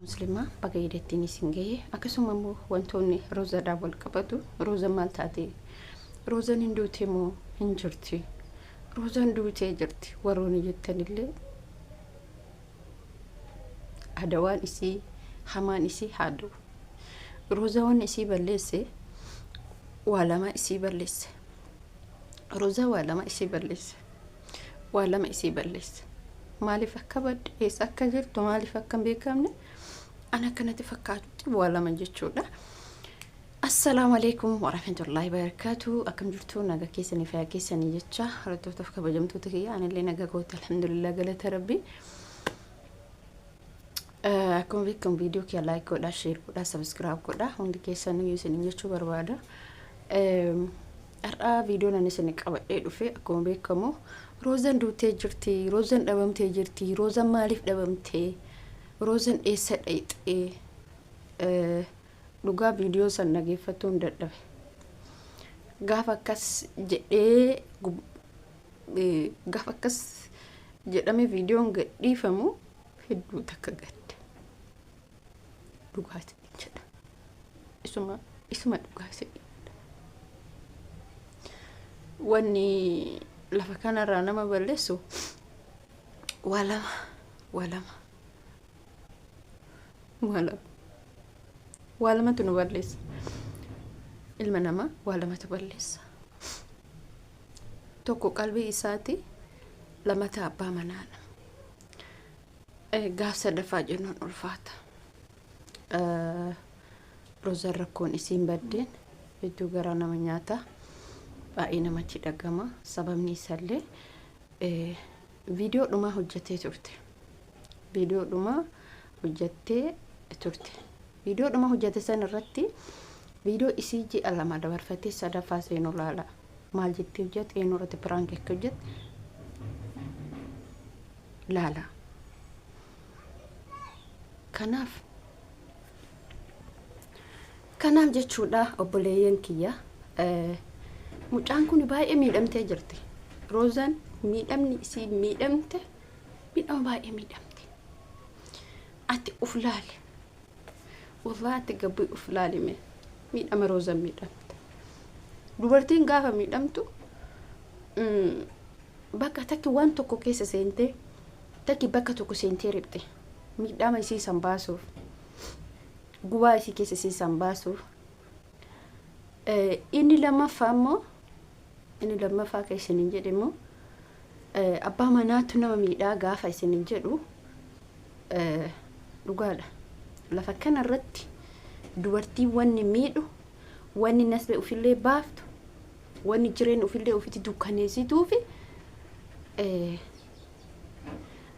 Muslimaa baga hidhattiin isin ga'ee akkasuma immoo wantoonni Rozaadhaan wal qabatu Rozaan maal taate Rozaan hin duute moo hin jirti Rozaan duutee jirti warroonni jettanillee adawaan isii hamaan isii haadu Rozaan isii balleesse waa lama isii balleesse Rozaa waa lama isii balleesse waa lama isii balleesse maaliif akka badde eessa akka jirtu maaliif akka hin beekamne أنا كنت فكرت ولا ما جيت شولا السلام عليكم ورحمة الله وبركاته أكم جرتوا نجا كيسني فيها كيسني جتشا ردوا تفك بجمتوا تكيا أنا اللي نجا قلت الحمد لله قلت ربي أكم فيكم فيديو كي لايك ولا شير ولا سبسكرايب ولا هون كيسني يسني جتشو بربادا أرى فيديو نسني كأبد في أكم فيكمو روزان دوتي جرتي روزان دبامتي جرتي روزان مالف دبامتي Rozaan eessa dhayxee dhugaa viidiyoo san dhageeffatuun dadhabe gaafa akkas jedhame viidiyoon gadhiifamu hedduu takka gadde dhugaati jedha isuma dhugaati wanni lafa kanarraa nama balleessu waa lama wala tu nuballes ilma nama wala tuballes tokko qalbii isaati lamata abbaa manaana gaaf sadaffaa jennuun ulfaata Rozaan rakkoon isiin baddeen hedduu garaa nama nyaata baay'ee namatti dhagama sababni isaallee viidiyoo dhumaa hojjettee turte viidiyoo dhumaa hojjettee turte viidiyoo dhuma hojjete san irratti viidiyoo isii ji'a lama dabarfattee sadaffaa seenuu laala maal jettee hojjette eenyu irratti prank akka hojjette laala kanaaf jechuudha obboleeyyan kiyya mucaan kun baay'ee miidhamtee jirti Rozaan miidhamni isii miidhamte miidhama baay'ee miidhamte ati uflaali والله تقبل أفلالي مين أما روزا ميدمت دوبرتين قافا ميدمتو بكا تاكي وان توكو كيسا سينتي تاكي بكا توكو سينتي ربتي ميداما يسي سنباسو قوا يسي كيسا سي سنباسو إني لما فاكا يسنين جدمو أبا مناتو نما ميدا قافا يسنين جدو لقالا lafa kana irratti dubartii wanni miidhu wanni nasbe ufillee baaftu wanni jireen ufillee ufiti dukkaneessituu fi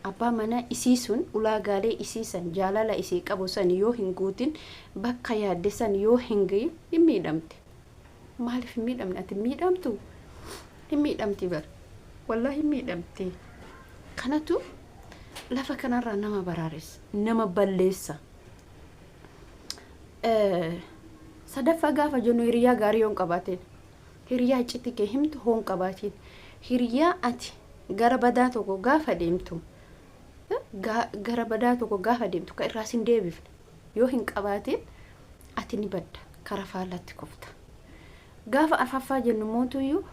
abbaa manaa isii sun ulaagaalee isii san jaalala isii qabu san yoo hin guutin bakka yaadde san yoo hin gahin hin miidhamte maaliif hin miidhamne ati miidhamtu hin miidhamti bar wallahi hin miidhamti kanatu lafa kanarraa nama baraares nama balleessa sadaffaa gaafa jennu hiriyaa gaarii yoon qabaateen hiriyaa iccitti kee himtu hoon qabaatiin hiriyaa ati gara badaa tokko gaafa deemtu ka irraa sin deebifne yoo hin qabaatiin ati ni badda kara faallatti kufta gaafa arfaffaa jennu mootuyyuu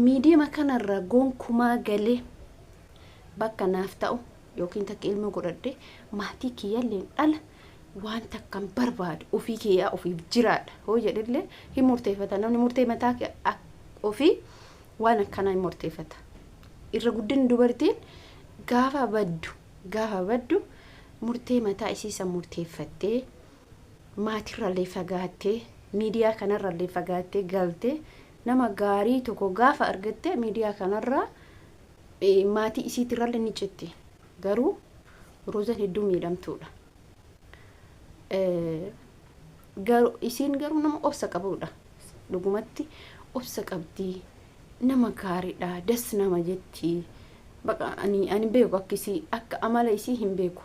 miidiyaa kanarra gonkumaa galee bakka naaf ta'u yookiin takka ilma godhadhe maatii kiyyalleen dhala waan takkan barbaadu ofii kiyyaa ofiif jiraadha hoo jedhillee hin murteeffata namni murtee mataa ofii waan akkanaa hin murteeffata irra guddin dubartiin gaafa baddu murtee mataa isiisa murteeffattee maatirrallee fagaattee miidiyaa kanarrallee fagaattee galtee nama gaarii tokko gaafa argatte miidiyaa kanarraa maatii isiitirrallee ni citti garuu Rozaan hedduu miidhamtuudha isiin garuu nama obsa qabudha dhugumatti obsa qabdi nama gaariidha das nama jetti baqa ani beeku akkisii akka amala isii hin beeku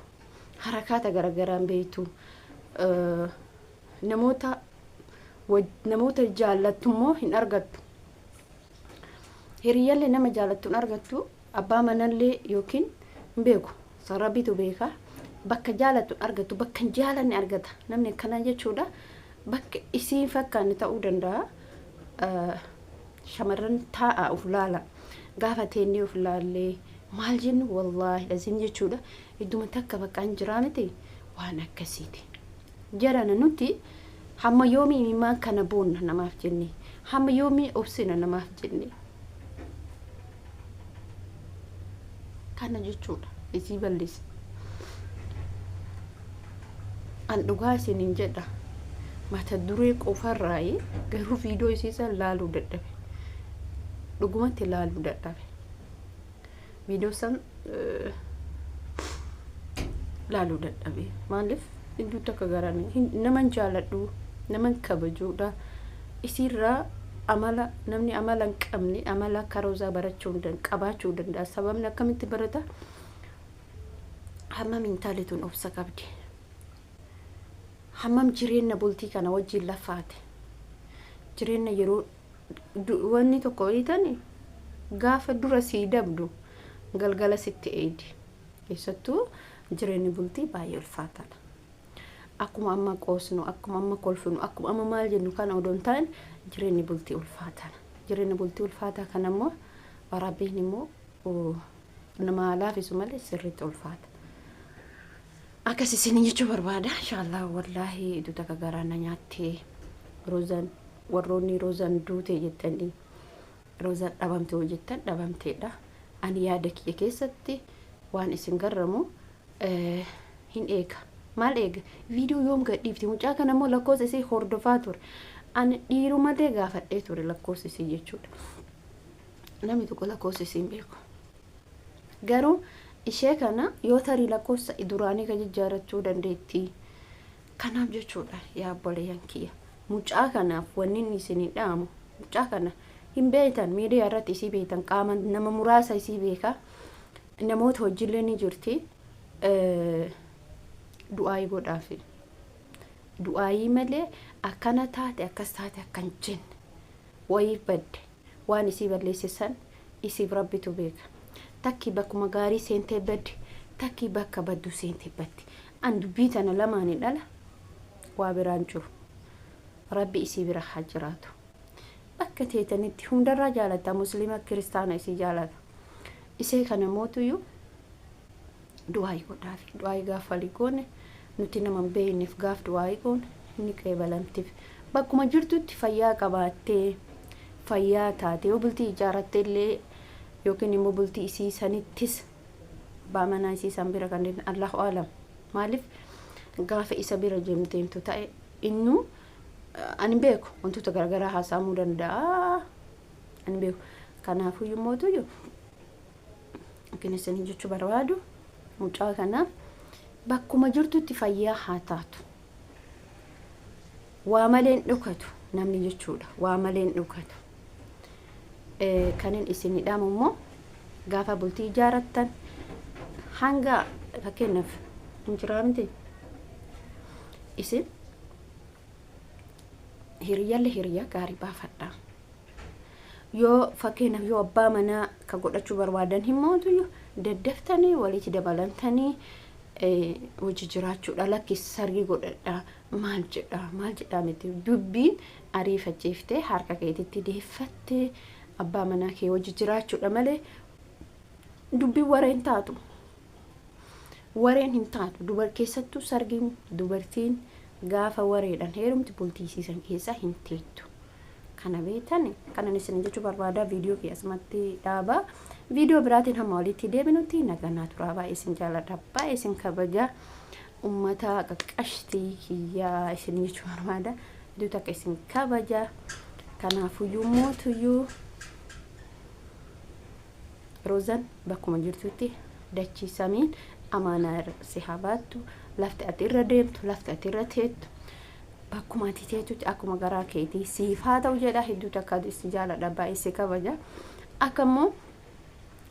harakaata garagaraan beektu namoota jaallattummoo hin argattu hiriyalle nama jaallattuun argattu abbaa manallee yookiin beeku sarabbitu beeka bakka jaalatu argatu bakka jaalanne argata namni kana jechuudha bakka isiin fakkaanne ta'uu danda'a shamarran taa'a uf laala gaafa teennee uf laallee maal jennu wallaahi lazim jechuudha idduma takka bakka hin jiraa miti waan akkasiiti jarana nuti hamma yoomii mimaan kana boonna namaaf jenne hamma yoomii obsina namaaf jenne kana jechuudha isii bal'isi an dhugaa isiniin jedha mata duree qofarraayi garuu viidiyoo isiisan laaluu dadhabe dhugumatti laaluu dadhabe viidiyoo san laaluu dadhabe maaliif iddoo takka garanii naman jaaladhu naman kabajuudha isiirraa amala namni amala hin qabne amala karooza barachuu qabaachuu danda'a sababni akkamitti barata hammam intalituun obsa qabdi hammam jireenya bultii kana wajjin lafaate jireenya yeroo wanni tokko waliitani gaafa dura sii dabdu galgala sitti eedi keessattuu jireenyi bultii baay'ee ulfaataadha akkuma amma qoosnu akkuma amma kolfinu akkuma amma maal jennu kana odoon ta'an jireenyi bultii ulfaataadha jireenyi bultii ulfaataa kana immoo rabbiin immoo nama laafisu malee sirriitti ulfaata akkasi isin jechuu barbaada inshallah wallahi duuta garaana nyaattee rozan warroonni rozan duute jettanii rozan dhabamte hojjettan dhabamteedha ani yaada kiyya keessatti waan isin garramu hin eega maal eega viidiyoo yoom gadhiifti mucaa kana immoo lakkoofsa isii hordofaa ture ani dhiirumatee gaafadhee ture lakkoofsa isii jechuudha namni tokko lakkoofsa isii hin beeku garuu ishe kana yoo tarii lakkoofsa duraanii ka jijjaarachuu dandeetti kanaaf jechuudha yaa obboleeyyan kiyya mucaa kanaaf wanni isinii dhaamu mucaa kana hin beektan miidiyaa irratti isii beektan qaama nama muraasa isii beeka namoota hojiilee ni jirti du'aayii godhaafi du'aayii malee akkana taate akkas taate akkan jenne wayii badde waan isii balleessisan isiif rabbitu beeka takki bakkuma gaarii seentee badde takki bakka baddu seentee badde an dubbii tana lamaanii dhala waa biraan jiru rabbi isii bira haa jiraatu bakka teetanitti hundarraa jaalata muslima kiristaana isii jaalata isee kana mootuyyuu du'aayii godhaafi du'aayii gaafa ligoone nuti nama beekneef gaaf du'aayii goone inni qeebalamtiif bakkuma jirtutti fayyaa qabaattee fayyaa taate yoo bultii ijaaratte illee yookiin immoo bultii isii sanittis baamanaa isii san bira kan Allahu aalam maaliif gaafa isa bira jirtu ta'e innu ani beeku wantoota garagaraa haasaamuu danda'a ani beeku kanaafuu yommootu isin jechuu barbaadu mucaa kana bakkuma jirtutti fayyaa haa taatu waa maleen dhukatu namni jechuudha waa maleen dhukatu kanin isin hidhamu immoo gaafa bultii ijaarattan hanga fakkeenyaaf injiraamte isin hiriyaa gaarii baafadha yoo fakkeenyaaf yoo abbaa manaa ka godhachuu barbaadan himootu daddaftanii walitti dabalantanii hojii jiraachuudha lakki sargii godhadha maal jedha miti dubbiin ariifachiiftee harka keetitti deeffattee abbaa manaa kee hojii jiraachuudha malee dubbiin wareen taatu wareen hin taatu dubar keessattuu sargiin dubartiin gaafa wareedhan heerumti bultii siisan keessa hin teettu kana beektani kanan isin jechuu barbaada viidiyoo kee asumatti dhaabaa viidiyoo biraatiin hamma walitti deebinutti nagaa turaabaa isin jaalladha baay'ee isin kabaja ummata qaqqashtii kiyyaa isin jechuu barbaada duuta akka isin kabaja kanaafuyyuu mootuyyuu rozan bakkuma jirtutti dachii samiin amaanaa si habaattu lafti ati irra deemtu lafti ati irra teettu bakkuma ati teettutti akkuma garaa keetii siif haa ta'u jedha hedduutu akka isin jaalladha baay'ee si kabaja akkammoo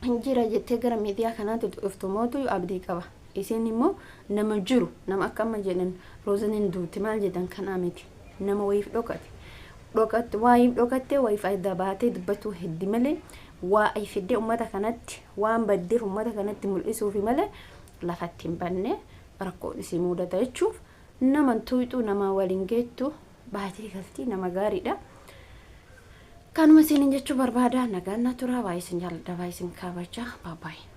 hinjira jettee gara miidiyaa kanaatti dhuftu mootu abdii qaba isin immoo nama jiru nama akka amma jedhan rozanin duuti maal jedhan kanaa miti nama wayiif dhokate wayiif dhokatte wayiif ayda baatee dubbatu heddi malee waa ay fidee ummata kanatti waan baddeef ummata kanatti mul'isuufi malee lafatti hin banne rakkoon isii mudata jechuuf nama tuuxuu nama waliin geettu baatii galtii nama gaariidha. Kanuma isiniin jechuu barbaada. Nagaan na tura. Baay'isin jaalladha. Baay'isin kabaja. Bye bye.